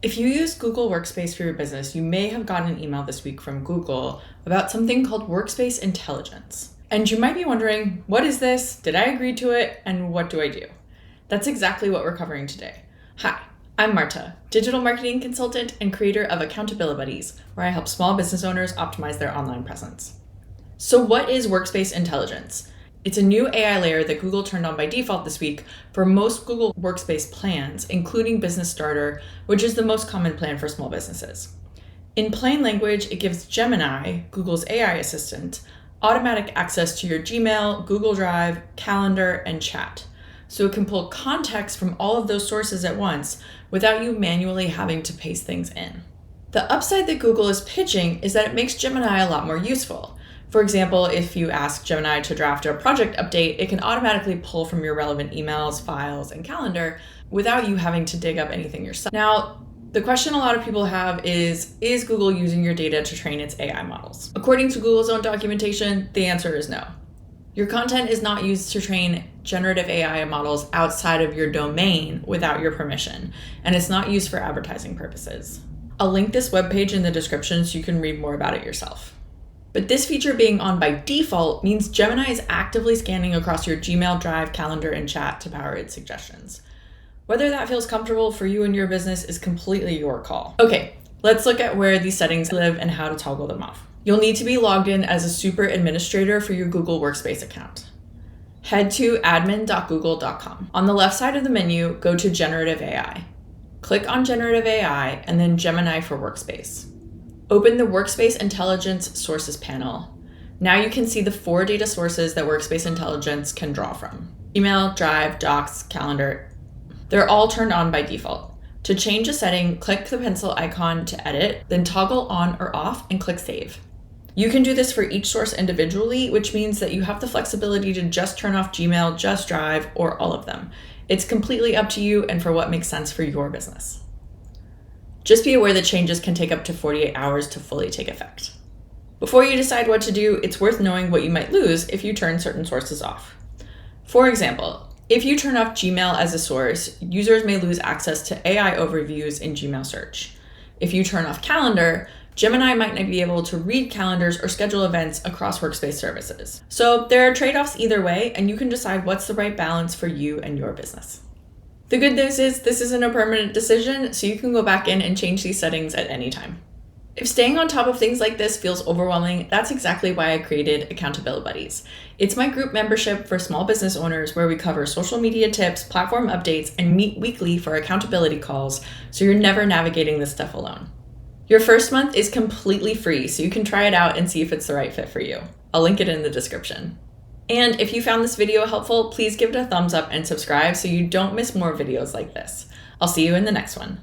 If you use Google Workspace for your business, you may have gotten an email this week from Google about something called Workspace Intelligence. And you might be wondering, what is this? Did I agree to it? And what do I do? That's exactly what we're covering today. Hi, I'm Marta, digital marketing consultant and creator of Accountabilibuddies, where I help small business owners optimize their online presence. So what is Workspace Intelligence? It's a new AI layer that Google turned on by default this week for most Google Workspace plans, including Business Starter, which is the most common plan for small businesses. In plain language, it gives Gemini, Google's AI assistant, automatic access to your Gmail, Google Drive, calendar, and chat. So it can pull context from all of those sources at once without you manually having to paste things in. The upside that Google is pitching is that it makes Gemini a lot more useful. For example, if you ask Gemini to draft a project update, it can automatically pull from your relevant emails, files, and calendar without you having to dig up anything yourself. Now, the question a lot of people have is Google using your data to train its AI models? According to Google's own documentation, the answer is no. Your content is not used to train generative AI models outside of your domain without your permission, and it's not used for advertising purposes. I'll link this webpage in the description so you can read more about it yourself. But this feature being on by default means Gemini is actively scanning across your Gmail, Drive, calendar, and chat to power its suggestions. Whether that feels comfortable for you and your business is completely your call. Okay, let's look at where these settings live and how to toggle them off. You'll need to be logged in as a super administrator for your Google Workspace account. Head to admin.google.com. On the left side of the menu, go to Generative AI. Click on Generative AI and then Gemini for Workspace. Open the Workspace Intelligence Sources panel. Now you can see the 4 data sources that Workspace Intelligence can draw from: email, Drive, Docs, Calendar. They're all turned on by default. To change a setting, click the pencil icon to edit, then toggle on or off and click Save. You can do this for each source individually, which means that you have the flexibility to just turn off Gmail, just Drive, or all of them. It's completely up to you and for what makes sense for your business. Just be aware that changes can take up to 48 hours to fully take effect. Before you decide what to do, it's worth knowing what you might lose if you turn certain sources off. For example, if you turn off Gmail as a source, users may lose access to AI overviews in Gmail search. If you turn off Calendar, Gemini might not be able to read calendars or schedule events across Workspace services. So there are trade-offs either way, and you can decide what's the right balance for you and your business. The good news is this isn't a permanent decision, so you can go back in and change these settings at any time. If staying on top of things like this feels overwhelming, that's exactly why I created Accountabilibuddies. It's my group membership for small business owners where we cover social media tips, platform updates, and meet weekly for accountability calls, so you're never navigating this stuff alone. Your first month is completely free, so you can try it out and see if it's the right fit for you. I'll link it in the description. And if you found this video helpful, please give it a thumbs up and subscribe so you don't miss more videos like this. I'll see you in the next one.